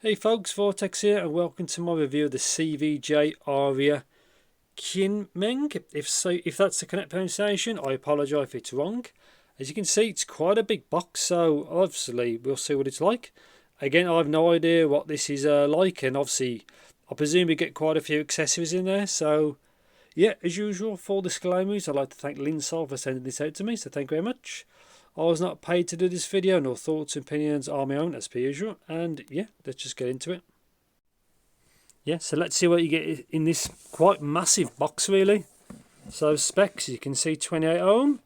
Hey folks, Vortex here and welcome to my review of the CVJ Aria Qimeng. If that's the correct pronunciation, I apologise if it's wrong. As you can see, it's quite a big box, so obviously we'll see what it's like. Again, I have no idea what this is like, and obviously I presume we get quite a few accessories in there. So yeah, as usual, full disclaimers, I'd like to thank Linsol for sending this out to me, so thank you very much. I was not paid to do this video, nor thoughts and opinions are my own as per usual, and yeah, let's just get into it. Yeah, so let's see what you get in this quite massive box really. So specs, you can see 28 ohm,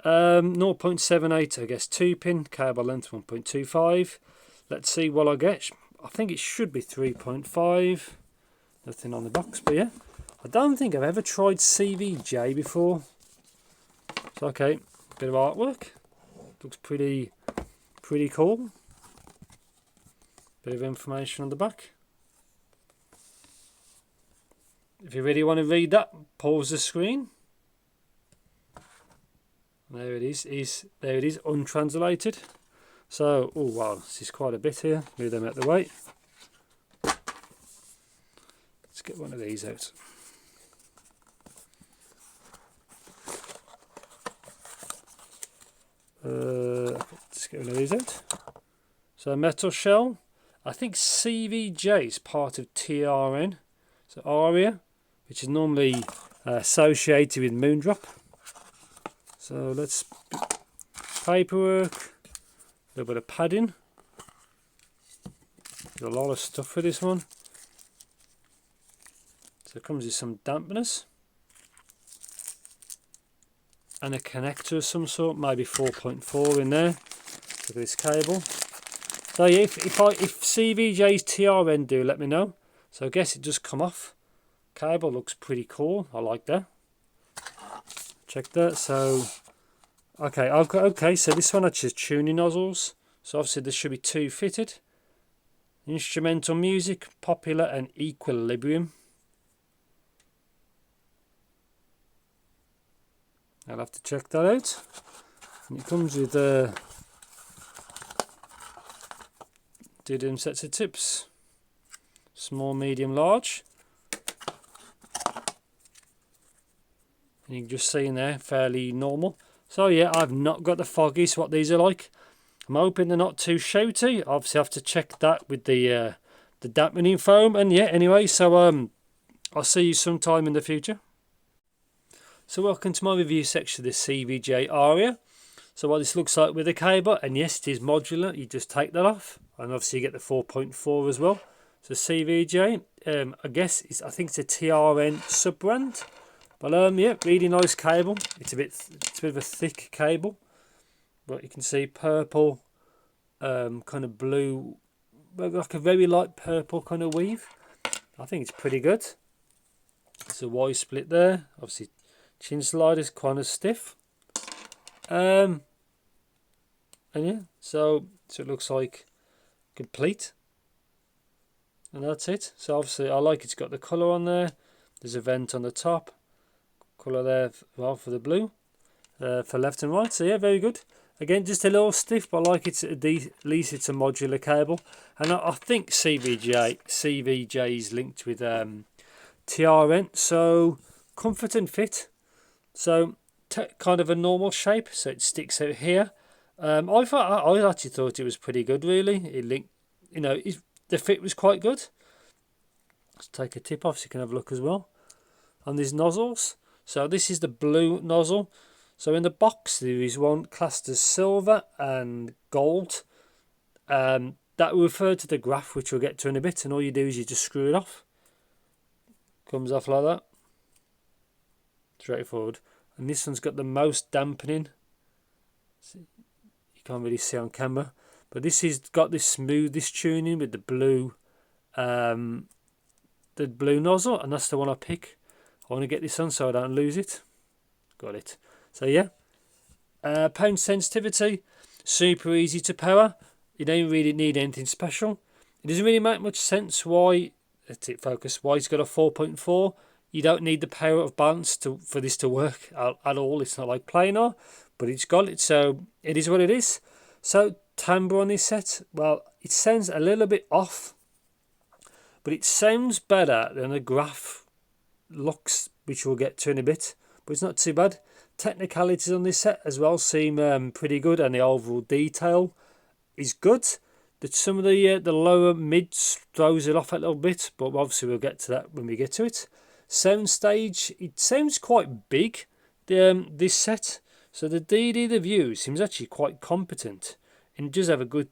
0.78 I guess 2-pin, cable length 1.25. Let's see what I get. I think it should be 3.5. Nothing on the box, but yeah. I don't think I've ever tried CVJ before. So okay, bit of artwork. Looks pretty cool. Bit of information on the back. If you really want to read that, pause the screen. There it is. There it is, untranslated. So, oh wow, this is quite a bit here. Move them out the way. Let's get one of these out. Let's get one of these out. So metal shell. I think CVJ is part of TRN. So Aria, which is normally associated with Moondrop. So let's paperwork, a little bit of padding. There's a lot of stuff for this one. So it comes with some dampeners. And a connector of some sort, maybe 4.4 in there. Look at this cable. So yeah, if CVJ's TRN do, let me know. So I guess it just come off. Cable looks pretty cool. I like that. Check that. So okay, so this one actually is tuning nozzles. So obviously there should be two fitted. Instrumental music, popular and equilibrium. I'll have to check that out. And it comes with sets of tips. Small, medium, large. And you can just see in there, fairly normal. So yeah, I've not got the foggies, what these are like. I'm hoping they're not too shouty. Obviously I have to check that with the dampening foam. And yeah, anyway, so I'll see you sometime in the future. So welcome to my review section of the CVJ Aria. So what this looks like with the cable, and yes, it is modular. You just take that off, and obviously you get the 4.4 as well. So CVJ, I guess I think it's a TRN sub brand. But yeah, really nice cable. It's a bit of a thick cable, but you can see purple, kind of blue, like a very light purple kind of weave. I think it's pretty good. It's a Y split there, obviously. Chin slider's kind of stiff. And yeah, so it looks like complete. And that's it. So obviously I like it's got the colour on there. There's a vent on the top. Colour there well for the blue. For left and right. So yeah, very good. Again, just a little stiff, but I like it's at least it's a modular cable. And I think CVJ is linked with TRN. So comfort and fit. So kind of a normal shape, so it sticks out here. I actually thought it was pretty good, really. It linked, the fit was quite good. Let's take a tip off so you can have a look as well on these nozzles. So this is the blue nozzle. So in the box there is one classed as silver and gold. That will refer to the graph, which we'll get to in a bit. And all you do is you just screw it off. Comes off like that. Straightforward. And this one's got the most dampening. You can't really see on camera, but this has got this smoothest tuning with the blue nozzle, and that's the one I pick. I want to get this on so I don't lose it. Got it. So yeah, pound sensitivity, super easy to power. You don't really need anything special. It doesn't really make much sense why. Let's hit focus. Why it's got a 4.4. You don't need the power of balance for this to work at all. It's not like planar, but it's got it, so it is what it is. So timbre on this set, well, it sounds a little bit off but it sounds better than the graph looks, which we'll get to in a bit, but it's not too bad. Technicalities on this set as well seem pretty good, and the overall detail is good. That some of the lower mids throws it off a little bit, but obviously we'll get to that when we get to it. Soundstage, it sounds quite big, this set. So the DD, the View, seems actually quite competent, and it does have a good,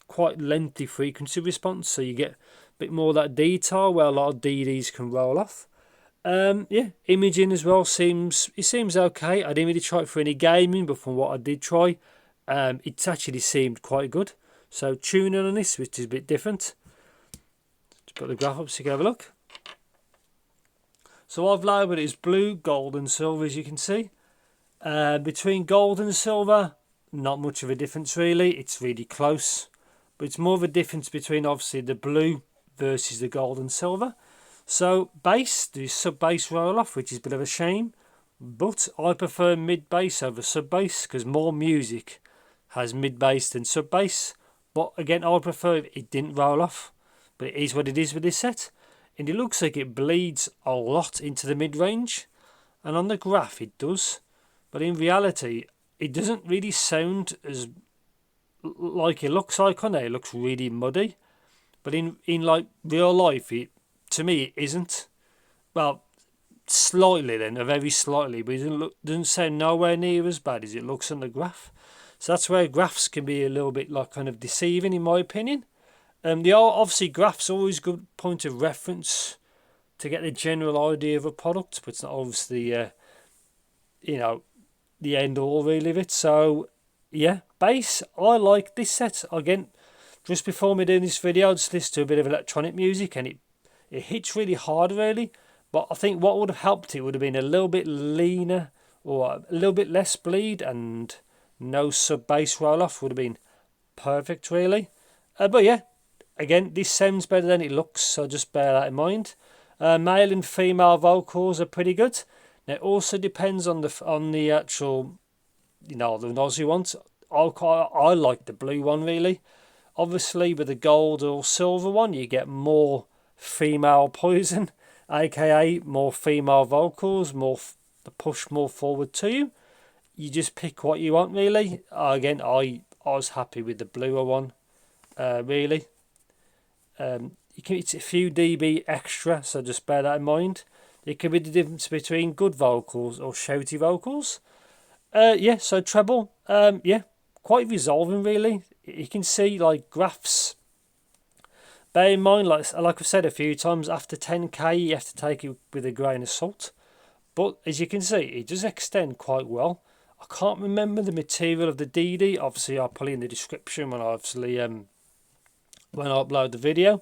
quite lengthy frequency response, so you get a bit more of that detail where a lot of DDs can roll off. Yeah, imaging as well seems okay. I didn't really try it for any gaming, but from what I did try, it actually seemed quite good. So tuning on this, which is a bit different. Let's put the graph up so you can have a look. So I've labelled it as blue, gold and silver, as you can see. Between gold and silver, not much of a difference really. It's really close, but it's more of a difference between obviously the blue versus the gold and silver. So bass, there's sub bass roll off, which is a bit of a shame, but I prefer mid bass over sub bass because more music has mid bass than sub bass. But again, I would prefer if it didn't roll off, but it is what it is with this set, and it looks like it bleeds a lot into the mid range, and on the graph it does, but in reality it doesn't really sound as like it looks like on there. It looks really muddy, but in like real life, it, to me, it isn't. Well, slightly then, very slightly, but it doesn't sound nowhere near as bad as it looks on the graph. So that's where graphs can be a little bit like kind of deceiving, in my opinion. The obviously graphs always a good point of reference to get the general idea of a product, but it's not obviously you know, the end all really of it. So yeah, bass, I like this set. Again, just before me doing this video, I just listened to a bit of electronic music, and it hits really hard really, but I think what would have helped it would have been a little bit leaner or a little bit less bleed, and no sub bass roll off would have been perfect really. But yeah, again, this sounds better than it looks, so just bear that in mind. Male and female vocals are pretty good. Now it also depends on the actual, you know, the nozzle you want. I like the blue one really. Obviously with the gold or silver one you get more female poison, aka more female vocals, more the push more forward to you. You just pick what you want really. Again, I was happy with the bluer one really. It's a few dB extra, so just bear that in mind. It could be the difference between good vocals or shouty vocals. Yeah, so treble, yeah, quite resolving really. You can see like graphs. Bear in mind, like I've said a few times, after 10k you have to take it with a grain of salt. But as you can see, it does extend quite well. I can't remember the material of the DD. Obviously, I'll put it in the description when I upload the video.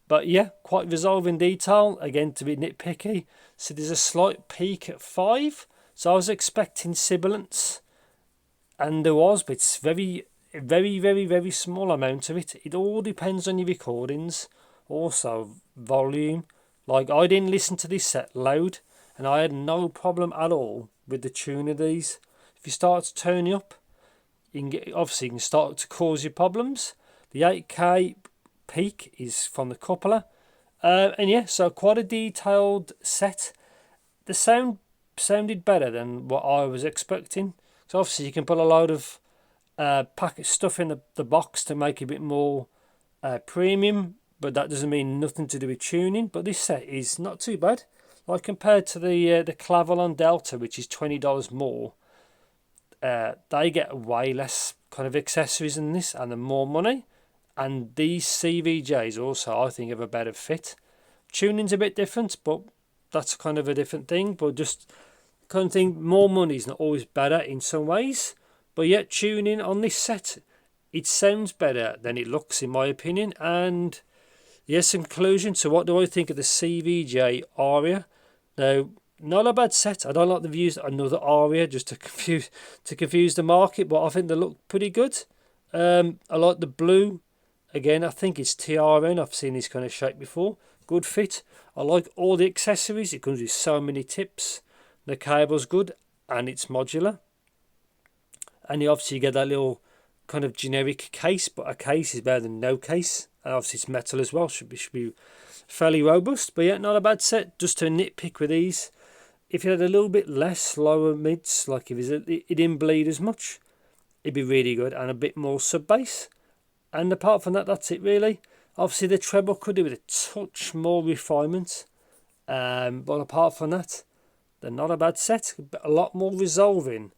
But yeah, quite resolving detail. Again, to be nitpicky. So there's a slight peak at 5. So I was expecting sibilance, and there was, but it's very small amount of it. It all depends on your recordings. Also, volume. Like, I didn't listen to this set loud, and I had no problem at all with the tune of these. If you start to turn up, you can start to cause you problems. The 8K peak is from the coupler, and yeah, so quite a detailed set. The sound sounded better than what I was expecting. So obviously you can put a load of packet stuff in the box to make it a bit more premium, but that doesn't mean nothing to do with tuning. But this set is not too bad. Like compared to the Clavalon Delta, which is $20 more, they get way less kind of accessories than this, and the more money. And these CVJs also, I think, have a better fit. Tuning's a bit different, but that's kind of a different thing. But just kind of think, more money is not always better in some ways. But yet, tuning on this set, it sounds better than it looks, in my opinion. And yes, in conclusion, so what do I think of the CVJ Aria? Now, not a bad set. I don't like the views another Aria just to confuse the market, but I think they look pretty good. I like the blue. Again, I think it's TRN. I've seen this kind of shape before. Good fit. I like all the accessories. It comes with so many tips. The cable's good, and it's modular. And you obviously get that little kind of generic case, but a case is better than no case. and obviously it's metal as well, should be fairly robust. But yeah, not a bad set. Just to nitpick with these, if you had a little bit less lower mids, like if it didn't bleed as much, it'd be really good, and a bit more sub bass. And apart from that, that's it really. Obviously the treble could do with a touch more refinement, but apart from that, they're not a bad set. A lot more resolving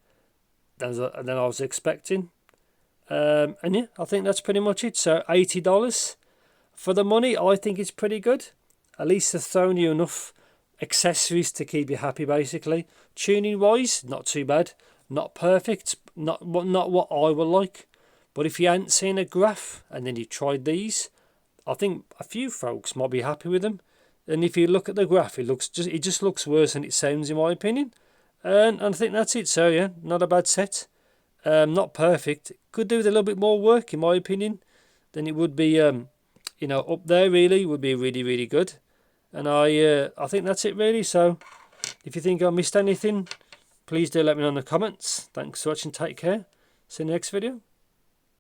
than I was expecting. And yeah, I think that's pretty much it. So $80 for the money, I think it's pretty good. At least they've thrown you enough accessories to keep you happy, basically. Tuning wise, not too bad. Not perfect, not what I would like. But if you hadn't seen a graph and then you tried these, I think a few folks might be happy with them. And if you look at the graph, it just looks worse than it sounds, in my opinion. And I think that's it. So yeah, not a bad set. Not perfect. Could do with a little bit more work, in my opinion, than it would be. Up there really would be really, really good. And I think that's it really. So if you think I missed anything, please do let me know in the comments. Thanks for watching. Take care. See you in the next video.